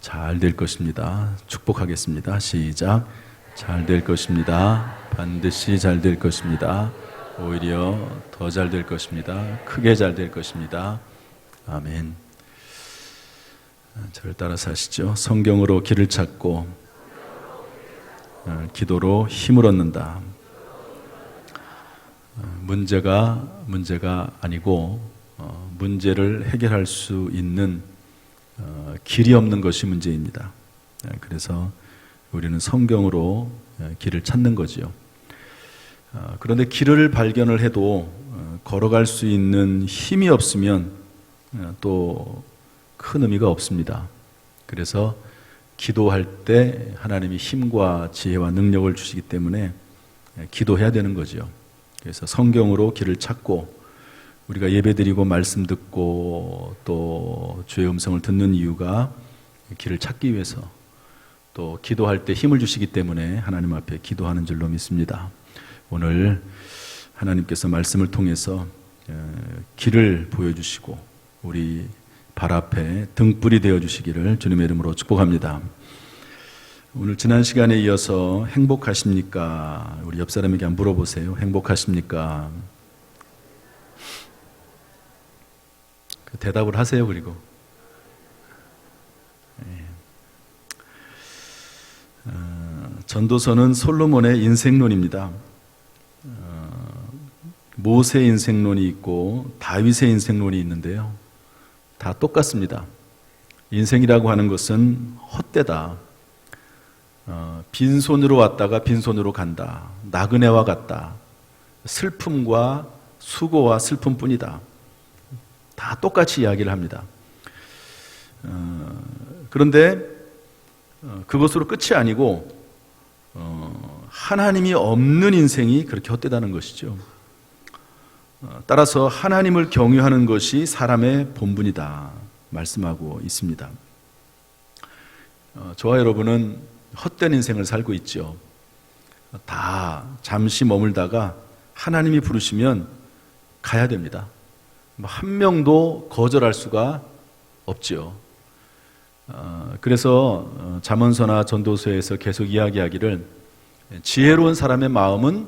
잘 될 것입니다. 축복하겠습니다. 시작. 잘 될 것입니다. 반드시 잘 될 것입니다. 오히려 더 잘 될 것입니다. 크게 잘 될 것입니다. 아멘. 저를 따라서 하시죠. 성경으로 길을 찾고 기도로 힘을 얻는다. 문제가 아니고 문제를 해결할 수 있는 길이 없는 것이 문제입니다. 그래서 우리는 성경으로 길을 찾는 거지요. 그런데 길을 발견을 해도 걸어갈 수 있는 힘이 없으면 또 큰 의미가 없습니다. 그래서 기도할 때 하나님이 힘과 지혜와 능력을 주시기 때문에 기도해야 되는 거죠. 그래서 성경으로 길을 찾고 우리가 예배드리고 말씀 듣고 또 주의 음성을 듣는 이유가 길을 찾기 위해서, 또 기도할 때 힘을 주시기 때문에 하나님 앞에 기도하는 줄로 믿습니다. 오늘 하나님께서 말씀을 통해서 길을 보여주시고 우리 발 앞에 등불이 되어주시기를 주님의 이름으로 축복합니다. 오늘 지난 시간에 이어서 행복하십니까? 우리 옆 사람에게 한번 물어보세요. 행복하십니까? 대답을 하세요. 그리고 전도서는 솔로몬의 인생론입니다. 모세의 인생론이 있고 다윗의 인생론이 있는데요, 다 똑같습니다. 인생이라고 하는 것은 헛되다. 빈손으로 왔다가 빈손으로 간다. 나그네와 같다. 슬픔과 수고와 슬픔뿐이다. 다 똑같이 이야기를 합니다. 그런데 그것으로 끝이 아니고 하나님이 없는 인생이 그렇게 헛되다는 것이죠. 따라서 하나님을 경유하는 것이 사람의 본분이다 말씀하고 있습니다. 저와 여러분은 헛된 인생을 살고 있죠. 다 잠시 머물다가 하나님이 부르시면 가야 됩니다. 한 명도 거절할 수가 없죠. 그래서 잠언서나 전도서에서 계속 이야기하기를, 지혜로운 사람의 마음은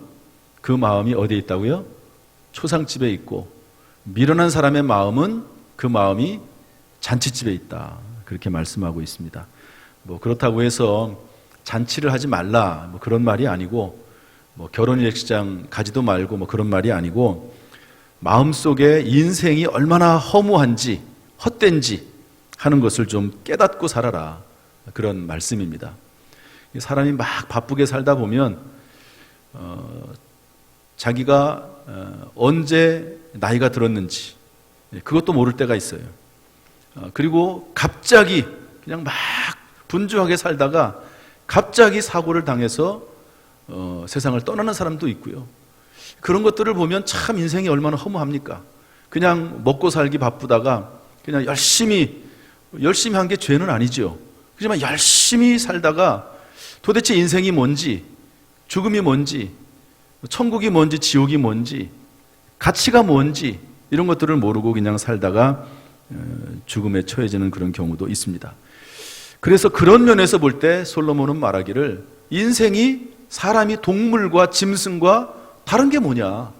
그 마음이 어디에 있다고요? 초상집에 있고, 미련한 사람의 마음은 그 마음이 잔치집에 있다. 그렇게 말씀하고 있습니다. 그렇다고 해서 잔치를 하지 말라 그런 말이 아니고, 결혼일식장 가지도 말고 그런 말이 아니고, 마음속에 인생이 얼마나 허무한지 헛된지 하는 것을 좀 깨닫고 살아라, 그런 말씀입니다. 사람이 막 바쁘게 살다 보면 자기가 언제 나이가 들었는지 그것도 모를 때가 있어요. 그리고 갑자기 그냥 막 분주하게 살다가 갑자기 사고를 당해서 세상을 떠나는 사람도 있고요. 그런 것들을 보면 참 인생이 얼마나 허무합니까? 그냥 먹고 살기 바쁘다가 그냥 열심히 한 게 죄는 아니죠. 하지만 열심히 살다가 도대체 인생이 뭔지, 죽음이 뭔지, 천국이 뭔지 지옥이 뭔지, 가치가 뭔지 이런 것들을 모르고 그냥 살다가 죽음에 처해지는 그런 경우도 있습니다. 그래서 그런 면에서 볼 때 솔로몬은 말하기를, 인생이 사람이 동물과 짐승과 다른 게 뭐냐,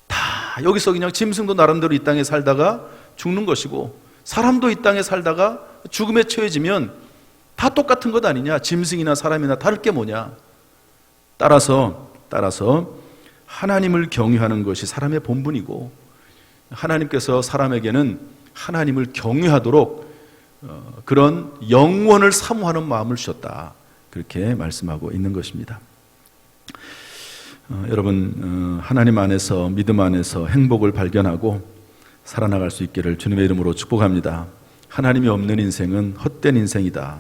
다 여기서 그냥 짐승도 나름대로 이 땅에 살다가 죽는 것이고 사람도 이 땅에 살다가 죽음에 처해지면 다 똑같은 것 아니냐, 짐승이나 사람이나 다를 게 뭐냐. 따라서 하나님을 경유하는 것이 사람의 본분이고, 하나님께서 사람에게는 하나님을 경유하도록 그런 영원을 사모하는 마음을 주셨다, 그렇게 말씀하고 있는 것입니다. 여러분, 하나님 안에서, 믿음 안에서 행복을 발견하고 살아나갈 수 있기를 주님의 이름으로 축복합니다. 하나님이 없는 인생은 헛된 인생이다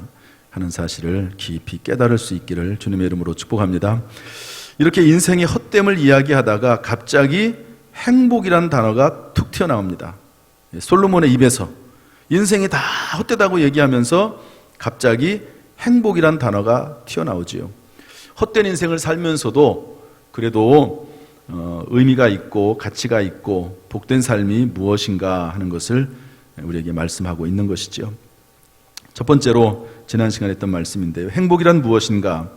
하는 사실을 깊이 깨달을 수 있기를 주님의 이름으로 축복합니다. 이렇게 인생의 헛됨을 이야기하다가 갑자기 행복이라는 단어가 툭 튀어나옵니다. 솔로몬의 입에서 인생이 다 헛되다고 얘기하면서 갑자기 행복이란 단어가 튀어나오지요. 헛된 인생을 살면서도 그래도 의미가 있고 가치가 있고 복된 삶이 무엇인가 하는 것을 우리에게 말씀하고 있는 것이죠. 첫 번째로 지난 시간에 했던 말씀인데요. 행복이란 무엇인가?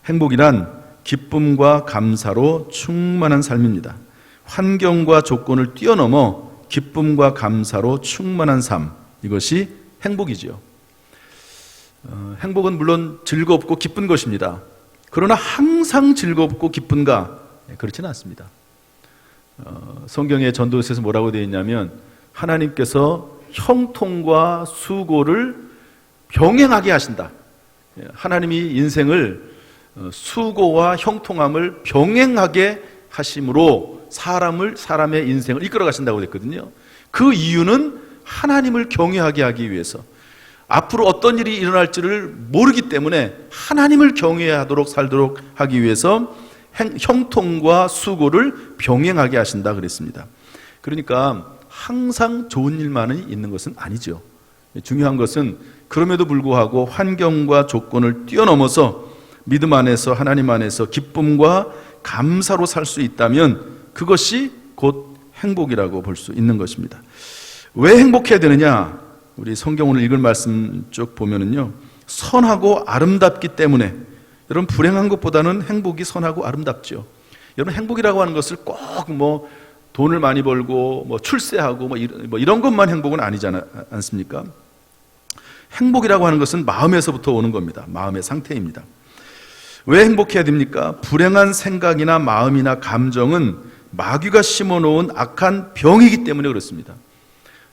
행복이란 기쁨과 감사로 충만한 삶입니다. 환경과 조건을 뛰어넘어 기쁨과 감사로 충만한 삶, 이것이 행복이지요. 행복은 물론 즐겁고 기쁜 것입니다. 그러나 항상 즐겁고 기쁜가? 그렇지는 않습니다. 성경의 전도서에서 뭐라고 되어 있냐면 하나님께서 형통과 수고를 병행하게 하신다. 하나님이 인생을 수고와 형통함을 병행하게 하심으로 사람의 인생을 이끌어 가신다고 했거든요. 그 이유는 하나님을 경외하게 하기 위해서, 앞으로 어떤 일이 일어날지를 모르기 때문에 하나님을 경외하도록 살도록 하기 위해서 형통과 수고를 병행하게 하신다 그랬습니다. 그러니까 항상 좋은 일만이 있는 것은 아니죠. 중요한 것은 그럼에도 불구하고 환경과 조건을 뛰어넘어서 믿음 안에서, 하나님 안에서 기쁨과 감사로 살 수 있다면 그것이 곧 행복이라고 볼 수 있는 것입니다. 왜 행복해야 되느냐? 우리 성경 오늘 읽을 말씀 쭉 보면은요, 선하고 아름답기 때문에. 여러분, 불행한 것보다는 행복이 선하고 아름답죠. 여러분, 행복이라고 하는 것을 꼭 돈을 많이 벌고 출세하고 이런 것만 행복은 아니지 않습니까? 행복이라고 하는 것은 마음에서부터 오는 겁니다. 마음의 상태입니다. 왜 행복해야 됩니까? 불행한 생각이나 마음이나 감정은 마귀가 심어놓은 악한 병이기 때문에 그렇습니다.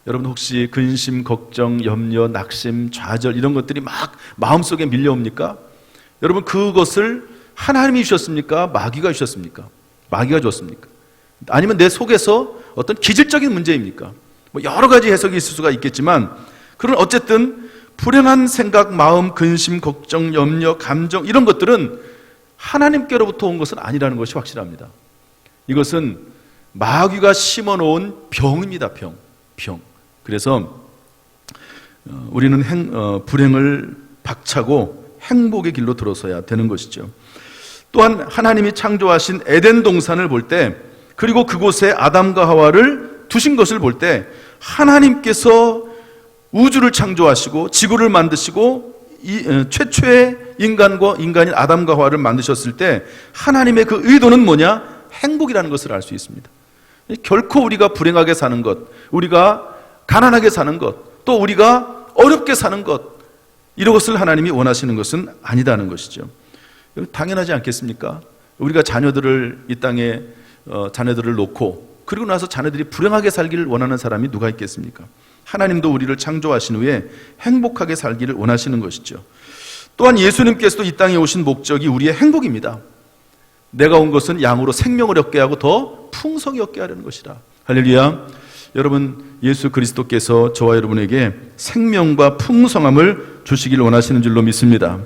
여러분, 혹시 근심, 걱정, 염려, 낙심, 좌절 이런 것들이 막 마음속에 밀려옵니까? 여러분, 그것을 하나님이 주셨습니까? 마귀가 주셨습니까? 마귀가 줬습니까? 아니면 내 속에서 어떤 기질적인 문제입니까? 여러 가지 해석이 있을 수가 있겠지만, 그런 어쨌든 불행한 생각, 마음, 근심, 걱정, 염려, 감정 이런 것들은 하나님께로부터 온 것은 아니라는 것이 확실합니다. 이것은 마귀가 심어놓은 병입니다. 병. 그래서 우리는 불행을 박차고 행복의 길로 들어서야 되는 것이죠. 또한 하나님이 창조하신 에덴 동산을 볼 때, 그리고 그곳에 아담과 하와를 두신 것을 볼 때, 하나님께서 우주를 창조하시고 지구를 만드시고 최초의 인간인 아담과 하와를 만드셨을 때 하나님의 그 의도는 뭐냐? 행복이라는 것을 알 수 있습니다. 결코 우리가 불행하게 사는 것, 우리가 가난하게 사는 것, 또 우리가 어렵게 사는 것, 이런 것을 하나님이 원하시는 것은 아니다는 것이죠. 당연하지 않겠습니까? 우리가 자녀들을 이 땅에 자녀들을 놓고 그리고 나서 자녀들이 불행하게 살기를 원하는 사람이 누가 있겠습니까? 하나님도 우리를 창조하신 후에 행복하게 살기를 원하시는 것이죠. 또한 예수님께서도 이 땅에 오신 목적이 우리의 행복입니다. 내가 온 것은 양으로 생명을 얻게 하고 더 풍성히 얻게 하려는 것이라. 할렐루야. 여러분, 예수 그리스도께서 저와 여러분에게 생명과 풍성함을 주시길 원하시는 줄로 믿습니다.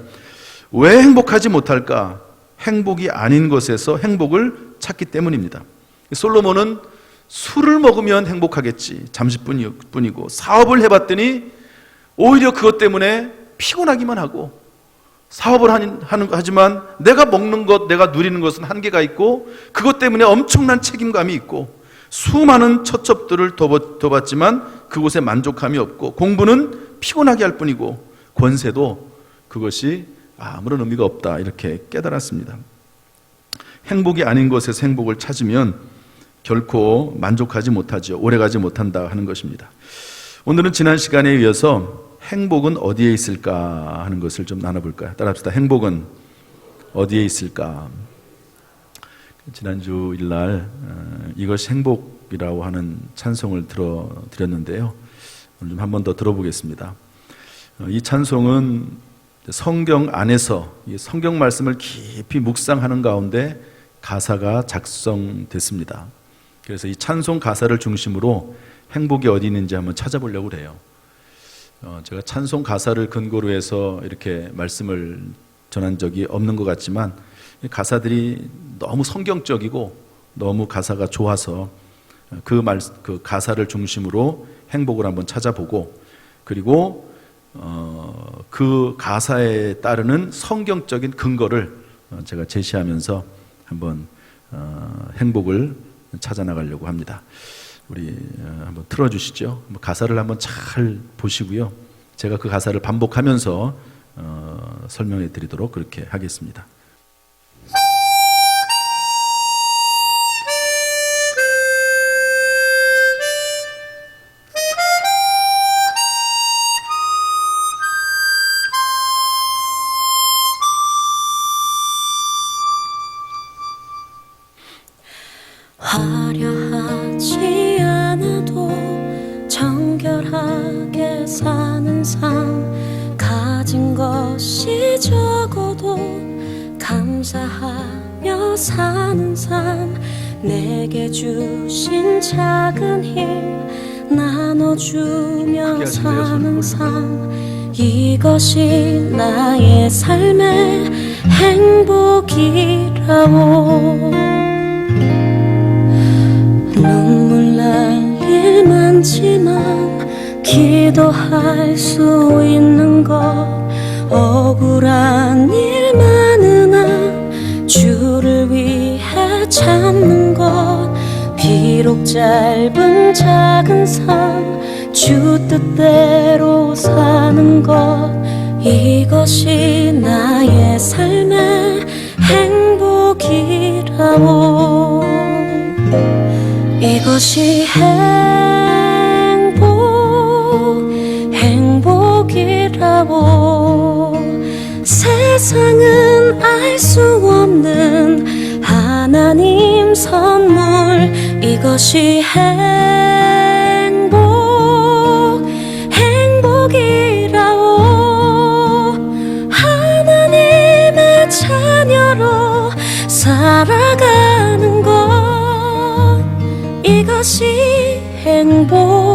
왜 행복하지 못할까? 행복이 아닌 것에서 행복을 찾기 때문입니다. 솔로몬은 술을 먹으면 행복하겠지, 잠시뿐이고, 사업을 해봤더니 오히려 그것 때문에 피곤하기만 하고, 사업을 하지만 내가 먹는 것, 내가 누리는 것은 한계가 있고, 그것 때문에 엄청난 책임감이 있고, 수많은 처첩들을 더 받지만 그곳에 만족함이 없고, 공부는 피곤하게 할 뿐이고, 권세도 그것이 아무런 의미가 없다, 이렇게 깨달았습니다. 행복이 아닌 것에서 행복을 찾으면 결코 만족하지 못하죠. 오래가지 못한다 하는 것입니다. 오늘은 지난 시간에 이어서 행복은 어디에 있을까 하는 것을 좀 나눠볼까요? 따라합시다. 행복은 어디에 있을까? 지난주 일날 이것이 행복이라고 하는 찬송을 들어드렸는데요. 오늘 좀 한 번 더 들어보겠습니다. 이 찬송은 성경 안에서 성경 말씀을 깊이 묵상하는 가운데 가사가 작성됐습니다. 그래서 이 찬송 가사를 중심으로 행복이 어디 있는지 한번 찾아보려고 그래요. 제가 찬송 가사를 근거로 해서 이렇게 말씀을 전한 적이 없는 것 같지만 가사들이 너무 성경적이고 너무 가사가 좋아서 그 가사를 중심으로 행복을 한번 찾아보고, 그리고 그 가사에 따르는 성경적인 근거를 제가 제시하면서 한번 행복을 찾아나가려고 합니다. 우리 한번 틀어주시죠. 가사를 한번 잘 보시고요. 제가 그 가사를 반복하면서 설명해 드리도록 그렇게 하겠습니다. 화려하지 않아도 정결하게 사는 삶, 가진 것이 적어도 감사하며 사는 삶, 내게 주신 작은 힘 나눠주며 사는 삶, 이것이 나의 삶의 행복이라오. 눈물 날 일 많지만 기도할 수 있는 것, 억울한 일 많으나 주를 위해 참는 것, 비록 짧은 작은 삶 주 뜻대로 사는 것, 이것이 나의 삶의 행복이라오. 이것이 행복이라고. 세상은 알 수 없는 하나님 선물, 이것이 행복이라고. 하나님의 자녀로 살아가는 것, 이것이 행복이라고.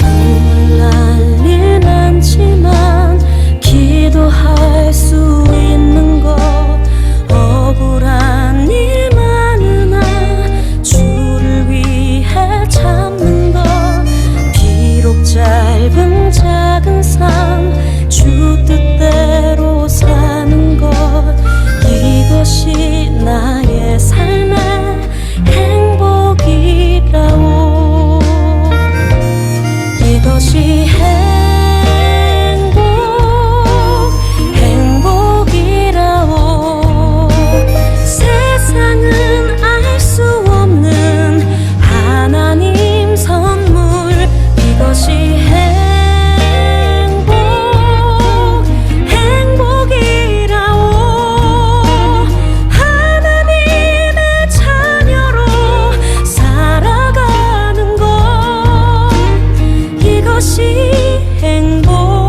눈물 날 일 많지만 기도할 수 있는 것, 억울한 일 많으나 주를 위해 참는 것, 비록 짧은 작은 삶 주 뜻대로 사는 것, 이것이 나의 삶의 행복이라오. 이것이 행복이라오. 세상은 알 수 없는 하나님 선물, 이것이 행복이라오. 하나님의 자녀로 살아가는 것, 이것이 행복이라오.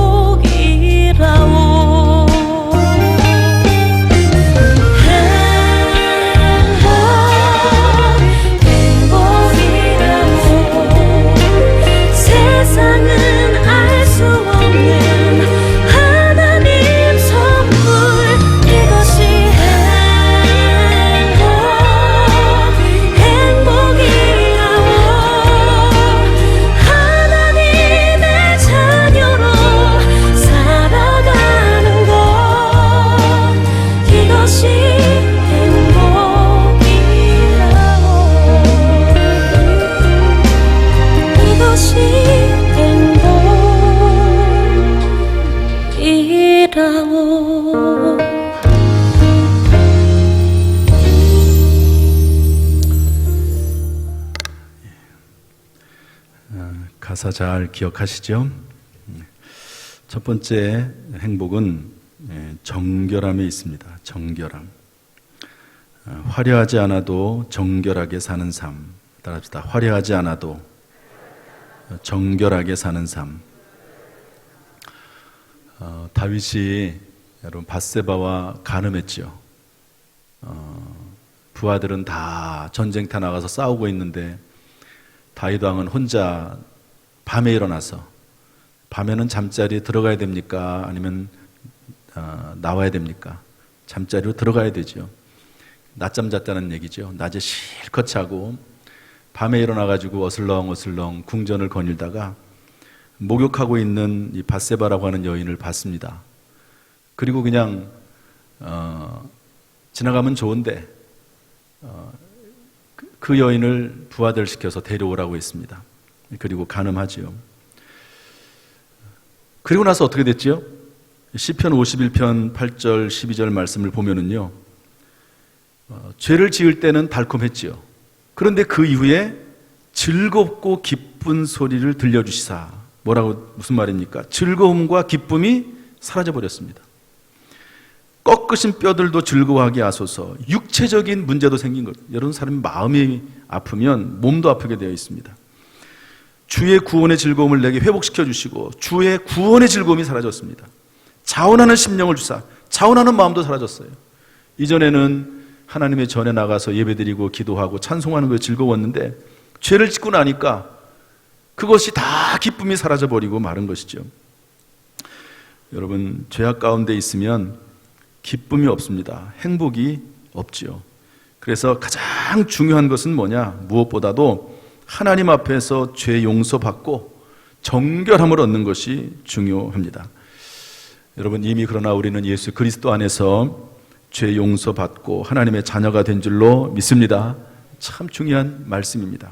행복이라오. 세상은 알 수 없는 하나님 선물, 이것이 행복이라오. 하나님의 자녀로 살아가는 것, 이것이 행복이라오. 이것이 행복이라오. 가사 잘 기억하시죠? 첫 번째 행복은 정결함에 있습니다. 정결함. 화려하지 않아도 정결하게 사는 삶. 따라합시다. 화려하지 않아도 정결하게 사는 삶. 다윗이 여러분 밧세바와 간음했죠. 부하들은 다 전쟁터 나가서 싸우고 있는데 다윗 왕은 혼자 밤에 일어나서, 밤에는 잠자리에 들어가야 됩니까? 아니면 나와야 됩니까? 잠자리로 들어가야 되죠. 낮잠 잤다는 얘기죠. 낮에 실컷 자고 밤에 일어나가지고 어슬렁어슬렁 궁전을 거닐다가 목욕하고 있는 이 밧세바라고 하는 여인을 봤습니다. 그리고 그냥 지나가면 좋은데 그 여인을 부하들 시켜서 데려오라고 했습니다. 그리고 간음하지요. 그리고 나서 어떻게 됐지요? 시편 51편 8절 12절 말씀을 보면은요, 죄를 지을 때는 달콤했지요. 그런데 그 이후에 즐겁고 기쁜 소리를 들려주시사. 뭐라고, 무슨 말입니까? 즐거움과 기쁨이 사라져버렸습니다. 꺾으신 뼈들도 즐거워하게 하소서. 육체적인 문제도 생긴 것. 여러분, 사람이 마음이 아프면 몸도 아프게 되어 있습니다. 주의 구원의 즐거움을 내게 회복시켜 주시고 주의 구원의 즐거움이 사라졌습니다. 자원하는 심령을 주사, 자원하는 마음도 사라졌어요. 이전에는 하나님의 전에 나가서 예배드리고 기도하고 찬송하는 것이 즐거웠는데 죄를 짓고 나니까 그것이 다 기쁨이 사라져버리고 마른 것이죠. 여러분, 죄악 가운데 있으면 기쁨이 없습니다. 행복이 없지요. 그래서 가장 중요한 것은 뭐냐? 무엇보다도 하나님 앞에서 죄 용서받고 정결함을 얻는 것이 중요합니다. 여러분, 이미 그러나 우리는 예수 그리스도 안에서 죄 용서받고 하나님의 자녀가 된 줄로 믿습니다. 참 중요한 말씀입니다.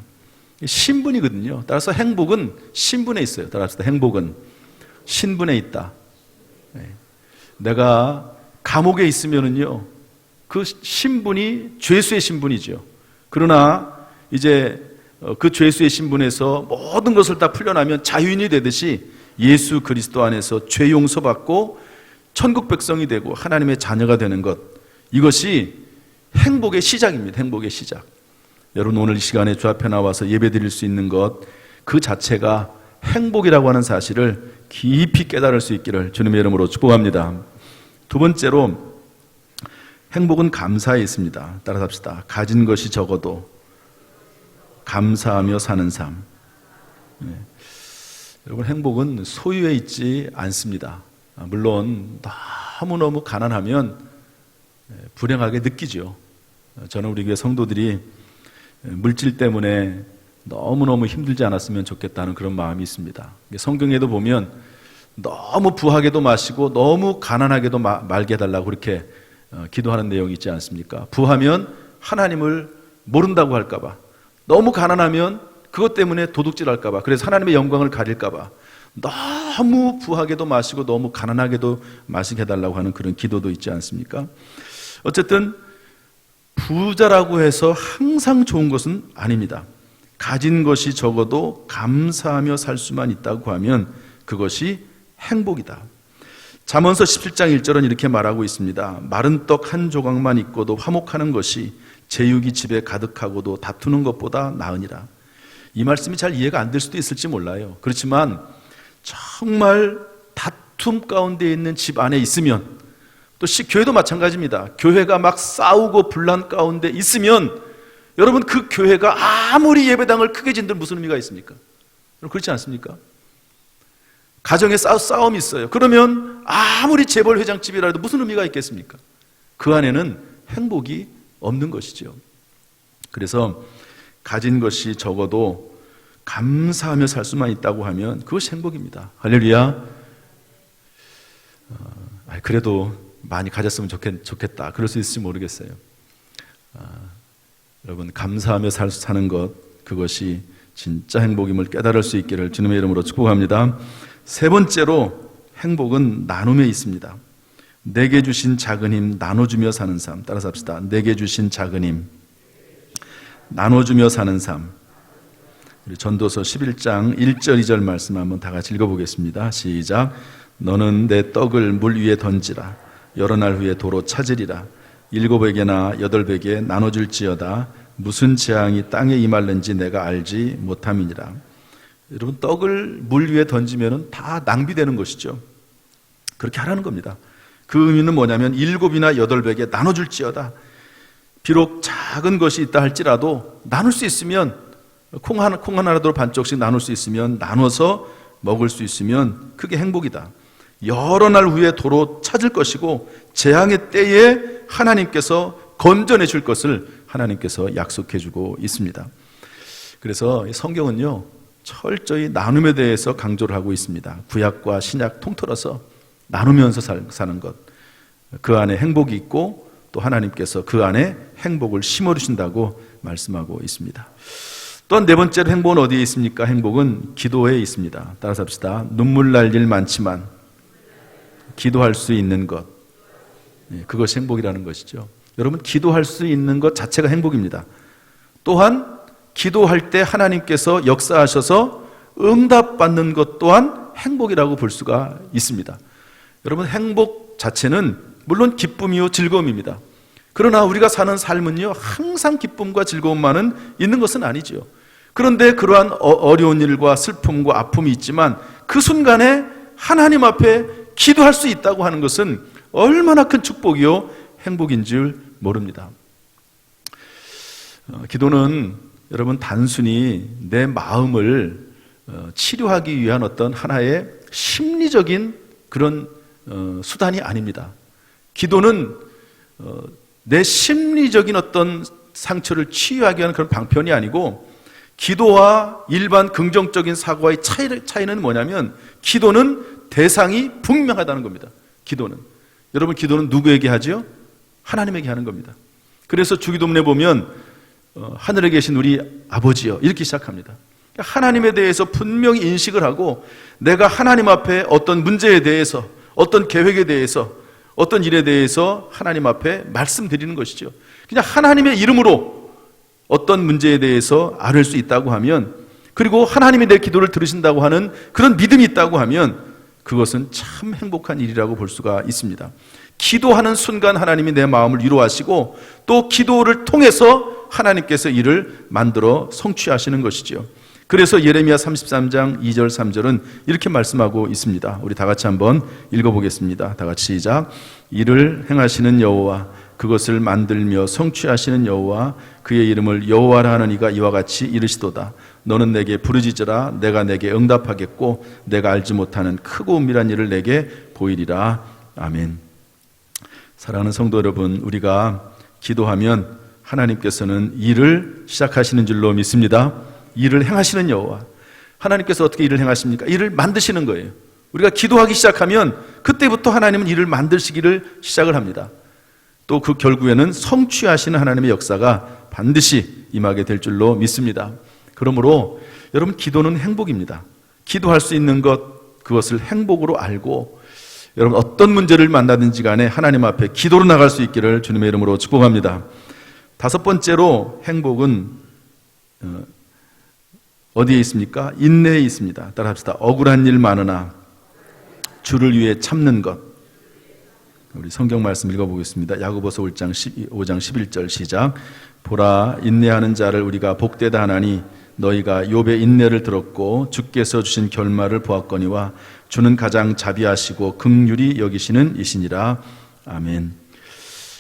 신분이거든요. 따라서 행복은 신분에 있어요. 따라서 행복은 신분에 있다. 내가 감옥에 있으면은요, 그 신분이 죄수의 신분이죠. 그러나 이제 그 죄수의 신분에서 모든 것을 다 풀려나면 자유인이 되듯이 예수 그리스도 안에서 죄 용서받고 천국 백성이 되고 하나님의 자녀가 되는 것, 이것이 행복의 시작입니다. 행복의 시작. 여러분, 오늘 이 시간에 주 앞에 나와서 예배드릴 수 있는 것, 그 자체가 행복이라고 하는 사실을 깊이 깨달을 수 있기를 주님의 이름으로 축복합니다. 두 번째로, 행복은 감사에 있습니다. 따라서 합시다. 가진 것이 적어도 감사하며 사는 삶. 여러분, 행복은 소유에 있지 않습니다. 물론 너무너무 가난하면 불행하게 느끼죠. 저는 우리 교회 성도들이 물질 때문에 너무너무 힘들지 않았으면 좋겠다는 그런 마음이 있습니다. 성경에도 보면 너무 부하게도 마시고 너무 가난하게도 말게 해달라고 그렇게 기도하는 내용이 있지 않습니까? 부하면 하나님을 모른다고 할까봐, 너무 가난하면 그것 때문에 도둑질할까봐, 그래서 하나님의 영광을 가릴까봐 너무 부하게도 마시고 너무 가난하게도 마시게 해달라고 하는 그런 기도도 있지 않습니까? 어쨌든 부자라고 해서 항상 좋은 것은 아닙니다. 가진 것이 적어도 감사하며 살 수만 있다고 하면 그것이 행복이다. 잠언서 17장 1절은 이렇게 말하고 있습니다. 마른 떡 한 조각만 있고도 화목하는 것이 제육이 집에 가득하고도 다투는 것보다 나으니라. 이 말씀이 잘 이해가 안 될 수도 있을지 몰라요. 그렇지만 정말 다툼 가운데 있는 집 안에 있으면, 또 교회도 마찬가지입니다. 교회가 막 싸우고 분란 가운데 있으면 여러분, 그 교회가 아무리 예배당을 크게 진들 무슨 의미가 있습니까? 여러분, 그렇지 않습니까? 가정에 싸움이 있어요. 그러면 아무리 재벌 회장집이라 해도 무슨 의미가 있겠습니까? 그 안에는 행복이 없는 것이죠. 그래서 가진 것이 적어도 감사하며 살 수만 있다고 하면 그것이 행복입니다. 할렐루야. 그래도 많이 가졌으면 좋겠다. 그럴 수 있을지 모르겠어요. 여러분, 감사하며 사는 것, 그것이 진짜 행복임을 깨달을 수 있기를 주님의 이름으로 축복합니다. 세 번째로, 행복은 나눔에 있습니다. 내게 주신 작은 힘 나눠주며 사는 삶. 따라서 합시다. 내게 주신 작은 힘 나눠주며 사는 삶. 전도서 11장 1절 2절 말씀 한번 다 같이 읽어보겠습니다. 시작. 너는 내 떡을 물 위에 던지라. 여러 날 후에 도로 찾으리라. 7에게나 8에게 나눠줄지어다. 무슨 재앙이 땅에 임할는지 내가 알지 못함이니라. 여러분, 떡을 물 위에 던지면 다 낭비되는 것이죠. 그렇게 하라는 겁니다. 그 의미는 뭐냐면 7이나 8에게 나눠줄지어다. 비록 작은 것이 있다 할지라도 나눌 수 있으면, 콩 하나라도 반쪽씩 나눌 수 있으면, 나눠서 먹을 수 있으면 그게 행복이다. 여러 날 후에 도로 찾을 것이고 재앙의 때에 하나님께서 건져내 줄 것을 하나님께서 약속해 주고 있습니다. 그래서 이 성경은요, 철저히 나눔에 대해서 강조를 하고 있습니다. 구약과 신약 통틀어서 나누면서 사는 것, 그 안에 행복이 있고 또 하나님께서 그 안에 행복을 심어주신다고 말씀하고 있습니다. 또한 네 번째로 행복은 어디에 있습니까? 행복은 기도에 있습니다. 따라서 합시다. 눈물 날 일 많지만 기도할 수 있는 것, 그것이 행복이라는 것이죠. 여러분, 기도할 수 있는 것 자체가 행복입니다. 또한 기도할 때 하나님께서 역사하셔서 응답받는 것 또한 행복이라고 볼 수가 있습니다. 여러분, 행복 자체는 물론 기쁨이요 즐거움입니다. 그러나 우리가 사는 삶은요, 항상 기쁨과 즐거움만은 있는 것은 아니지요. 그런데 그러한 어려운 일과 슬픔과 아픔이 있지만 그 순간에 하나님 앞에 기도할 수 있다고 하는 것은 얼마나 큰 축복이요 행복인 줄 모릅니다. 기도는 여러분 단순히 내 마음을 치료하기 위한 어떤 하나의 심리적인 그런 수단이 아닙니다. 기도는 내 심리적인 어떤 상처를 치유하기 위한 그런 방편이 아니고, 기도와 일반 긍정적인 사고의 차이는 뭐냐면, 기도는 대상이 분명하다는 겁니다. 기도는, 여러분, 기도는 누구에게 하죠? 하나님에게 하는 겁니다. 그래서 주기도문에 보면 하늘에 계신 우리 아버지여 이렇게 시작합니다. 하나님에 대해서 분명히 인식을 하고, 내가 하나님 앞에 어떤 문제에 대해서, 어떤 계획에 대해서, 어떤 일에 대해서 하나님 앞에 말씀드리는 것이죠. 그냥 하나님의 이름으로 어떤 문제에 대해서 앓을 수 있다고 하면, 그리고 하나님이 내 기도를 들으신다고 하는 그런 믿음이 있다고 하면, 그것은 참 행복한 일이라고 볼 수가 있습니다. 기도하는 순간 하나님이 내 마음을 위로하시고, 또 기도를 통해서 하나님께서 일을 만들어 성취하시는 것이죠. 그래서 예레미야 33장 2절 3절은 이렇게 말씀하고 있습니다. 우리 다 같이 한번 읽어보겠습니다. 다 같이 시작. 이를 행하시는 여호와, 그것을 만들며 성취하시는 여호와, 그의 이름을 여호와라 하는 이가 이와 같이 이르시도다. 너는 내게 부르짖으라. 내가 내게 응답하겠고, 내가 알지 못하는 크고 은밀한 일을 내게 보이리라. 아멘. 사랑하는 성도 여러분, 우리가 기도하면 하나님께서는 일을 시작하시는 줄로 믿습니다. 일을 행하시는 여호와, 하나님께서 어떻게 일을 행하십니까? 일을 만드시는 거예요. 우리가 기도하기 시작하면 그때부터 하나님은 일을 만드시기를 시작을 합니다. 또 그 결국에는 성취하시는 하나님의 역사가 반드시 임하게 될 줄로 믿습니다. 그러므로 여러분, 기도는 행복입니다. 기도할 수 있는 것, 그것을 행복으로 알고, 여러분 어떤 문제를 만나든지 간에 하나님 앞에 기도로 나갈 수 있기를 주님의 이름으로 축복합니다. 다섯 번째로 행복은 어디에 있습니까? 인내에 있습니다. 따라합시다. 억울한 일 많으나 주를 위해 참는 것. 우리 성경 말씀 읽어보겠습니다. 야고보서 5장 11절 시작. 보라, 인내하는 자를 우리가 복되다 하나니 너희가 욥의 인내를 들었고 주께서 주신 결말을 보았거니와 주는 가장 자비하시고 긍휼히 여기시는 이시니라. 아멘.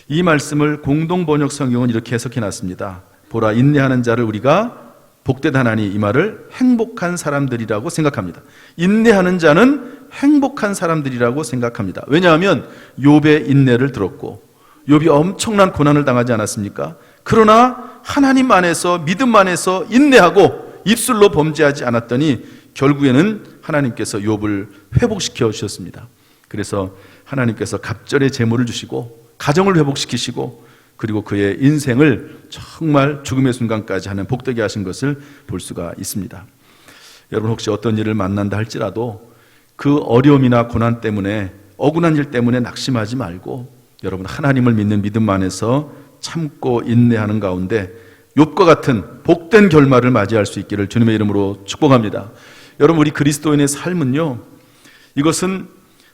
이 말씀을 공동번역 성경은 이렇게 해석해 놨습니다. 보라, 인내하는 자를 우리가 복되다 하나니, 이 말을 행복한 사람들이라고 생각합니다. 인내하는 자는 행복한 사람들이라고 생각합니다. 왜냐하면 욥의 인내를 들었고, 욥이 엄청난 고난을 당하지 않았습니까? 그러나 하나님 안에서, 믿음 안에서 인내하고 입술로 범죄하지 않았더니 결국에는 하나님께서 욥을 회복시켜 주셨습니다. 그래서 하나님께서 갑절의 재물을 주시고 가정을 회복시키시고, 그리고 그의 인생을 정말 죽음의 순간까지 하는 복되게 하신 것을 볼 수가 있습니다. 여러분, 혹시 어떤 일을 만난다 할지라도 그 어려움이나 고난 때문에, 억울한 일 때문에 낙심하지 말고, 여러분 하나님을 믿는 믿음 안에서 참고 인내하는 가운데 욥과 같은 복된 결말을 맞이할 수 있기를 주님의 이름으로 축복합니다. 여러분, 우리 그리스도인의 삶은요, 이것은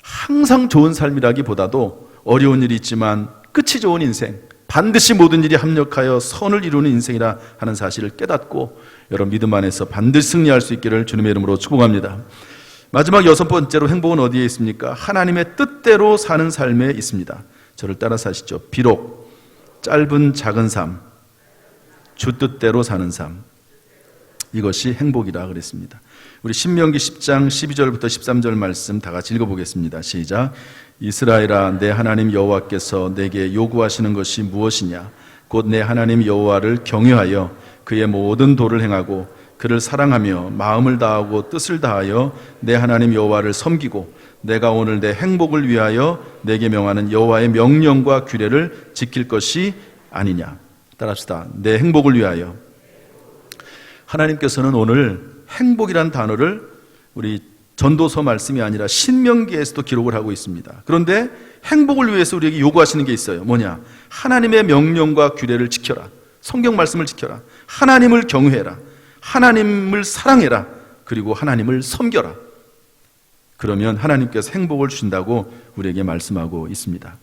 항상 좋은 삶이라기보다도 어려운 일이 있지만 끝이 좋은 인생, 반드시 모든 일이 합력하여 선을 이루는 인생이라 하는 사실을 깨닫고, 여러분 믿음 안에서 반드시 승리할 수 있기를 주님의 이름으로 축복합니다. 마지막 여섯 번째로 행복은 어디에 있습니까? 하나님의 뜻대로 사는 삶에 있습니다. 저를 따라서 하시죠. 비록 짧은 작은 삶, 주 뜻대로 사는 삶, 이것이 행복이라 그랬습니다. 우리 신명기 10장 12절부터 13절 말씀 다 같이 읽어보겠습니다. 시작. 이스라엘아, 내 하나님 여호와께서 내게 요구하시는 것이 무엇이냐? 곧 곧 내 하나님 여호와를 경외하여 그의 모든 도를 행하고 그를 사랑하며 마음을 다하고 뜻을 다하여 내 하나님 여호와를 섬기고 내가 오늘 내 행복을 위하여 내게 명하는 여호와의 명령과 규례를 지킬 것이 아니냐. 따라합시다. 내 행복을 위하여. 하나님께서는 오늘 행복이란 단어를 우리 전도서 말씀이 아니라 신명기에서도 기록을 하고 있습니다. 그런데 행복을 위해서 우리에게 요구하시는 게 있어요. 뭐냐? 하나님의 명령과 규례를 지켜라. 성경 말씀을 지켜라. 하나님을 경외해라. 하나님을 사랑해라. 그리고 하나님을 섬겨라. 그러면 하나님께서 행복을 주신다고 우리에게 말씀하고 있습니다.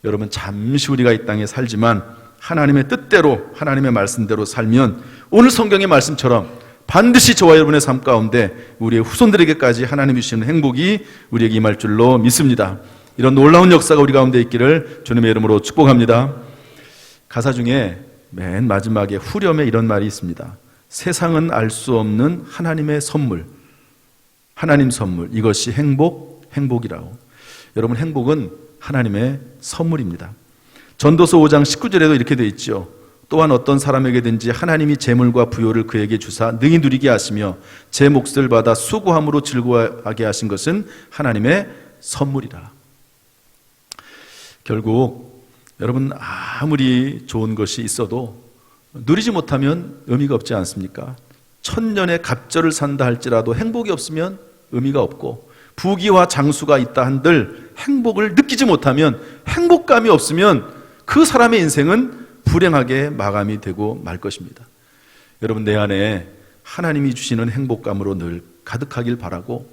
여러분, 잠시 우리가 이 땅에 살지만 하나님의 뜻대로, 하나님의 말씀대로 살면 오늘 성경의 말씀처럼 반드시 저와 여러분의 삶 가운데 우리의 후손들에게까지 하나님이 주시는 행복이 우리에게 임할 줄로 믿습니다. 이런 놀라운 역사가 우리 가운데 있기를 주님의 이름으로 축복합니다. 가사 중에 맨 마지막에 후렴에 이런 말이 있습니다. 세상은 알 수 없는 하나님의 선물, 하나님 선물, 이것이 행복이라고. 여러분, 행복은 하나님의 선물입니다. 전도서 5장 19절에도 이렇게 되어 있죠. 또한 어떤 사람에게든지 하나님이 재물과 부요를 그에게 주사 능히 누리게 하시며 제 몫을 받아 수고함으로 즐거워하게 하신 것은 하나님의 선물이라. 결국 여러분, 아무리 좋은 것이 있어도 누리지 못하면 의미가 없지 않습니까? 천년의 갑절을 산다 할지라도 행복이 없으면 의미가 없고, 부귀와 장수가 있다 한들 행복을 느끼지 못하면, 행복감이 없으면 그 사람의 인생은 불행하게 마감이 되고 말 것입니다. 여러분, 내 안에 하나님이 주시는 행복감으로 늘 가득하길 바라고,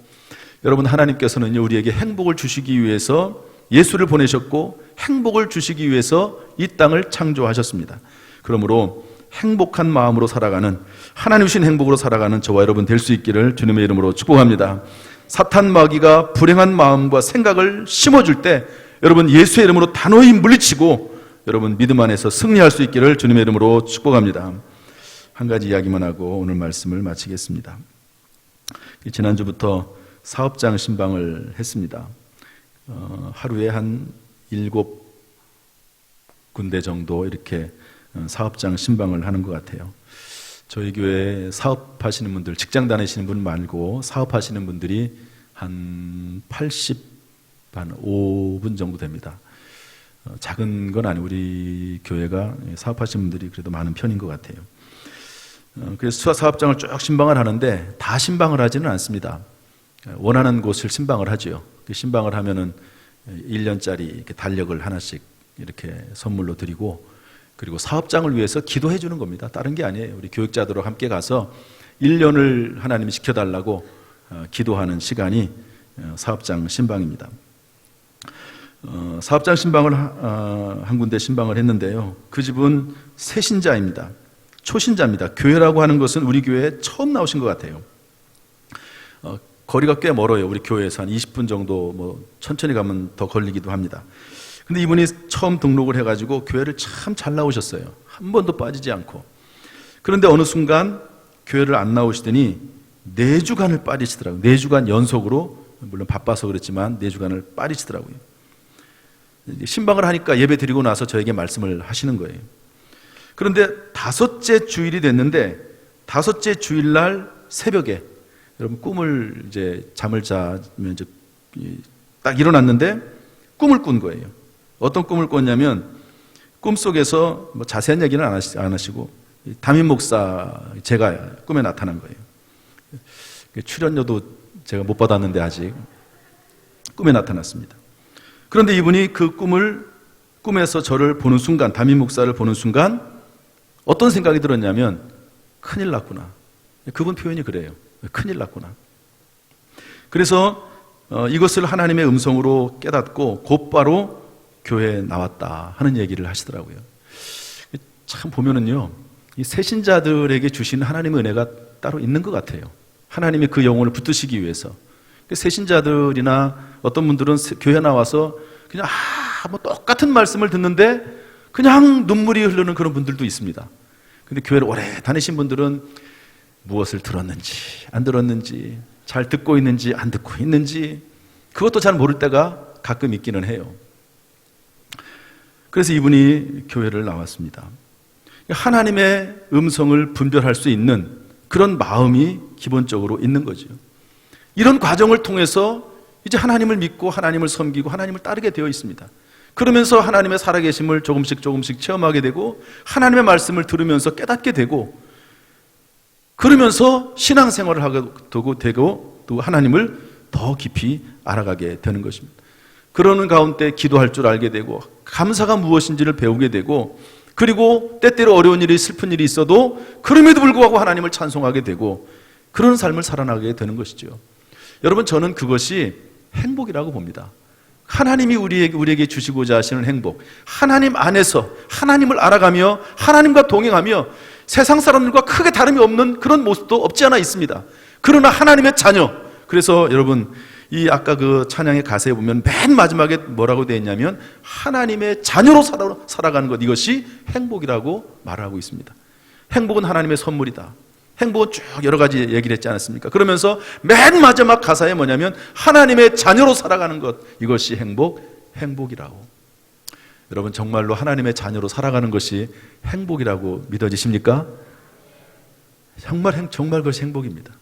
여러분, 하나님께서는 우리에게 행복을 주시기 위해서 예수를 보내셨고 행복을 주시기 위해서 이 땅을 창조하셨습니다. 그러므로 행복한 마음으로 살아가는, 하나님 주신 행복으로 살아가는 저와 여러분 될 수 있기를 주님의 이름으로 축복합니다. 사탄 마귀가 불행한 마음과 생각을 심어줄 때 여러분 예수의 이름으로 단호히 물리치고 여러분 믿음 안에서 승리할 수 있기를 주님의 이름으로 축복합니다. 한 가지 이야기만 하고 오늘 말씀을 마치겠습니다. 지난주부터 사업장 신방을 했습니다. 하루에 한 7군데 정도 이렇게 사업장 신방을 하는 것 같아요. 저희 교회 사업하시는 분들, 직장 다니시는 분 말고 사업하시는 분들이 한 85분 정도 됩니다. 작은 건 아니고 우리 교회가 사업하시는 분들이 그래도 많은 편인 것 같아요. 그래서 사업장을 쭉 신방을 하는데 다 신방을 하지는 않습니다. 원하는 곳을 신방을 하죠. 신방을 하면은 1년짜리 이렇게 달력을 하나씩 이렇게 선물로 드리고, 그리고 사업장을 위해서 기도해 주는 겁니다. 다른 게 아니에요. 우리 교육자들과 함께 가서 1년을 하나님이 지켜달라고 기도하는 시간이 사업장 신방입니다. 사업장 신방을 한 군데 신방을 했는데요. 그 집은 새신자입니다. 초신자입니다. 교회라고 하는 것은 우리 교회에 처음 나오신 것 같아요. 거리가 꽤 멀어요. 우리 교회에서 한 20분 정도, 뭐 천천히 가면 더 걸리기도 합니다. 근데 이분이 처음 등록을 해가지고 교회를 참 잘 나오셨어요. 한 번도 빠지지 않고. 그런데 어느 순간 교회를 안 나오시더니 4주간을 빠지시더라고요. 4주간 연속으로, 물론 바빠서 그랬지만 4주간을 빠지시더라고요. 신방을 하니까 예배 드리고 나서 저에게 말씀을 하시는 거예요. 그런데 5째 주일이 됐는데 5째 주일날 새벽에 여러분 꿈을 이제 잠을 자면 이제 딱 일어났는데 꿈을 꾼 거예요. 어떤 꿈을 꿨냐면 꿈속에서 뭐 자세한 얘기는 안 하시고 담임 목사 제가 꿈에 나타난 거예요. 출연료도 제가 못 받았는데 아직 꿈에 나타났습니다. 그런데 이분이 그 꿈에서 저를 보는 순간, 담임 목사를 보는 순간 어떤 생각이 들었냐면 큰일 났구나. 그분 표현이 그래요. 큰일 났구나. 그래서 이것을 하나님의 음성으로 깨닫고 곧바로 교회에 나왔다 하는 얘기를 하시더라고요. 참 보면은요, 이 새신자들에게 주신 하나님의 은혜가 따로 있는 것 같아요. 하나님이 그 영혼을 붙드시기 위해서. 새신자들이나 어떤 분들은 교회 나와서 그냥 뭐 똑같은 말씀을 듣는데 그냥 눈물이 흐르는 그런 분들도 있습니다. 근데 교회를 오래 다니신 분들은 무엇을 들었는지 안 들었는지, 잘 듣고 있는지 안 듣고 있는지 그것도 잘 모를 때가 가끔 있기는 해요. 그래서 이분이 교회를 나왔습니다. 하나님의 음성을 분별할 수 있는 그런 마음이 기본적으로 있는 거죠. 이런 과정을 통해서 이제 하나님을 믿고 하나님을 섬기고 하나님을 따르게 되어 있습니다. 그러면서 하나님의 살아계심을 조금씩 체험하게 되고 하나님의 말씀을 들으면서 깨닫게 되고 그러면서 신앙생활을 하게 되고 또 하나님을 더 깊이 알아가게 되는 것입니다. 그러는 가운데 기도할 줄 알게 되고 감사가 무엇인지를 배우게 되고 그리고 때때로 어려운 일이 슬픈 일이 있어도 그럼에도 불구하고 하나님을 찬송하게 되고 그런 삶을 살아나게 되는 것이죠. 여러분, 저는 그것이 행복이라고 봅니다. 하나님이 우리에게 주시고자 하시는 행복, 하나님 안에서 하나님을 알아가며 하나님과 동행하며 세상 사람들과 크게 다름이 없는 그런 모습도 없지 않아 있습니다. 그러나 하나님의 자녀, 그래서 여러분 이 아까 그 찬양의 가사에 보면 맨 마지막에 뭐라고 되어 있냐면 하나님의 자녀로 살아가는 것, 이것이 행복이라고 말하고 있습니다. 행복은 하나님의 선물이다. 행복은 쭉 여러 가지 얘기를 했지 않았습니까? 그러면서 맨 마지막 가사에 뭐냐면 하나님의 자녀로 살아가는 것, 이것이 행복이라고. 여러분, 정말로 하나님의 자녀로 살아가는 것이 행복이라고 믿어지십니까? 정말 그것이 행복입니다.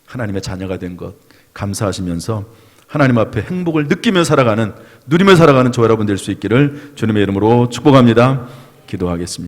하나님의 자녀가 된 것 감사하시면서 하나님 앞에 행복을 느끼며 살아가는, 누리며 살아가는 저 여러분 될 수 있기를 주님의 이름으로 축복합니다. 기도하겠습니다.